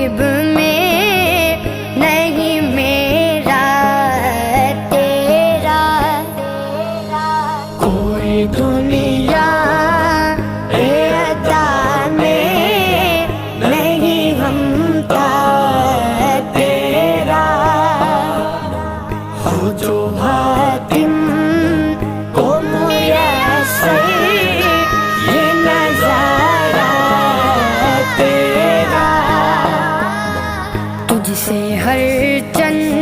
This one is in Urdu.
غیب میں نہیں میرا تیرا کوئی دنیا عطا میں نہیں ہمتا تیرا ہو جو حاتم کو میسر یہ نظارہ تیرا تجھ سے ہر چند